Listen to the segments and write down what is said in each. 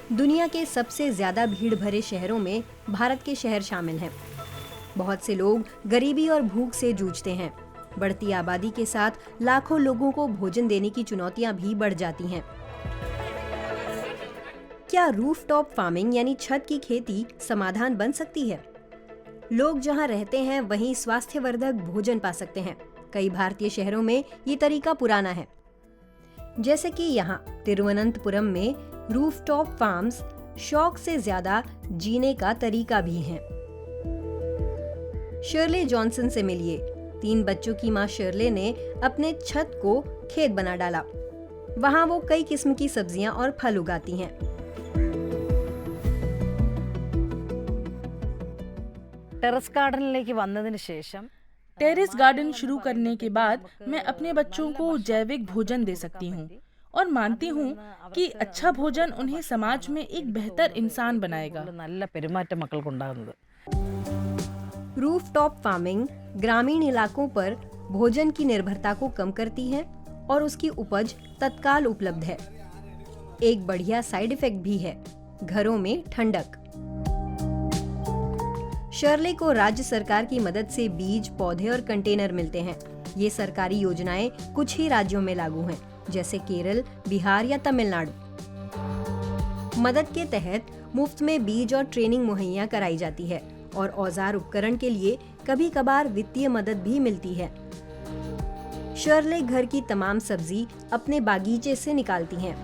दुनिया के सबसे ज्यादा भीड़ भरे शहरों में भारत के शहर शामिल हैं। बहुत से लोग गरीबी और भूख से जूझते हैं। बढ़ती आबादी के साथ लाखों लोगों को भोजन देने की चुनौतियां भी बढ़ जाती हैं। क्या रूफटॉप फार्मिंग यानी छत की खेती समाधान बन सकती है? लोग जहां रहते हैं वहीं स्वास्थ्यवर्धक भोजन पा सकते हैं। कई भारतीय शहरों में ये तरीका पुराना है, जैसे कि यहाँ तिरुवनंतपुरम में रूफटॉप फार्म्स शौक से ज्यादा जीने का तरीका भी है। शर्ले जॉनसन से मिलिए। 3 बच्चों की मां शर्ले ने अपने छत को खेत बना डाला। वहां वो कई किस्म की सब्जियां और फल उगाती हैं। टेरेस गार्डनिലേക്ക് വന്നതിന് ശേഷം टेरेस गार्डन शुरू करने के बाद मैं अपने बच्चों को जैविक भोजन दे सकती हूँ और मानती हूँ कि अच्छा भोजन उन्हें समाज में एक बेहतर इंसान बनाएगा। നല്ല പെരുമാറ്റം മക്കൾക്കുണ്ടാകുന്നത്। रूफटॉप फार्मिंग ग्रामीण इलाकों पर भोजन की निर्भरता को कम करती है और उसकी उपज तत्काल उपलब्ध है। एक बढ़िया साइड इफेक्ट भी है, घरों में ठंडक। शर्ले को राज्य सरकार की मदद से बीज, पौधे और कंटेनर मिलते हैं। ये सरकारी योजनाएं कुछ ही राज्यों में लागू हैं, जैसे केरल, बिहार या तमिलनाडु। मदद के तहत मुफ्त में बीज और ट्रेनिंग मुहैया कराई जाती है और औजार उपकरण के लिए कभी कभार वित्तीय मदद भी मिलती है। शर्ले घर की तमाम सब्जी अपने बागीचे से निकालती हैं।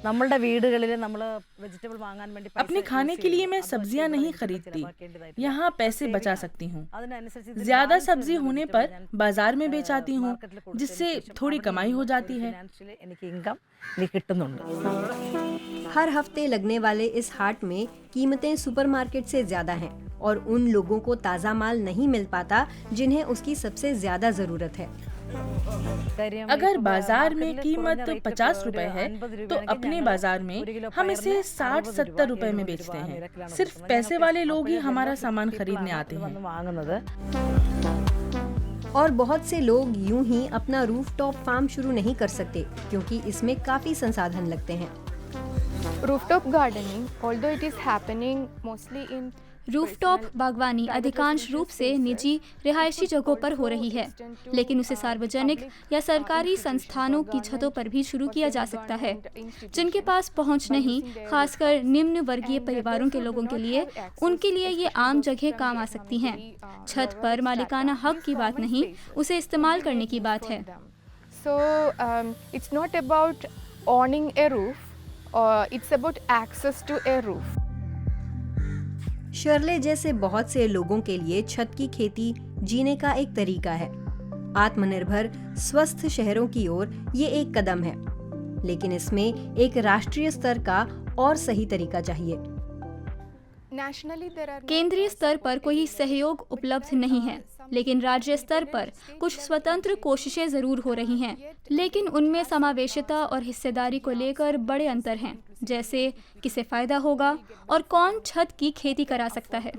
നമ്മളുടെ വീടുകളിൽ നമ്മൾ വെജിറ്റബിൾ വാങ്ങാൻ വേണ്ടി अपने खाने के लिए मैं सब्जियां नहीं खरीदती, यहाँ पैसे बचा सकती हूँ। ज्यादा सब्जी होने पर बाजार में बेच आती हूँ, जिससे थोड़ी कमाई हो जाती है। എനിക്ക് ഇൻകം കിട്ടുന്നുണ്ട്। हर हफ्ते लगने वाले इस हाट में कीमतें सुपरमार्केट से ज्यादा हैं और उन लोगों को ताजा माल नहीं मिल पाता जिन्हें उसकी सबसे ज्यादा जरूरत है। अगर बाजार में कीमत 50 रुपए है तो अपने बाजार में हम इसे 60-70 रुपए में बेचते हैं। सिर्फ पैसे वाले लोग ही हमारा सामान खरीदने आते हैं। और बहुत से लोग यूं ही अपना रूफटॉप फार्म शुरू नहीं कर सकते क्योंकि इसमें काफी संसाधन लगते हैं। Rooftop gardening, although it is happening mostly in rooftop बागवानी अधिकांश रूप से निजी रिहायशी जगहों पर हो रही है, लेकिन उसे सार्वजनिक या सरकारी संस्थानों की छतों पर भी शुरू किया जा सकता है। जिनके पास पहुंच नहीं, खासकर निम्न वर्गीय परिवारों के लोगों के लिए, उनके लिए ये आम जगह काम आ सकती हैं। छत पर मालिकाना हक की बात नहीं, उसे इस्तेमाल करने की बात है। So it's not about owning a roof, it's about access to a roof. शर्ले जैसे बहुत से लोगों के लिए छत की खेती जीने का एक तरीका है। आत्मनिर्भर स्वस्थ शहरों की ओर ये एक कदम है, लेकिन इसमें एक राष्ट्रीय स्तर का और सही तरीका चाहिए। केंद्रीय स्तर पर कोई सहयोग उपलब्ध नहीं है, लेकिन राज्य स्तर पर कुछ स्वतंत्र कोशिशें जरूर हो रही हैं, लेकिन उनमें समावेशिता और हिस्सेदारी को लेकर बड़े अंतर हैं, जैसे किसे फायदा होगा और कौन छत की खेती करा सकता है।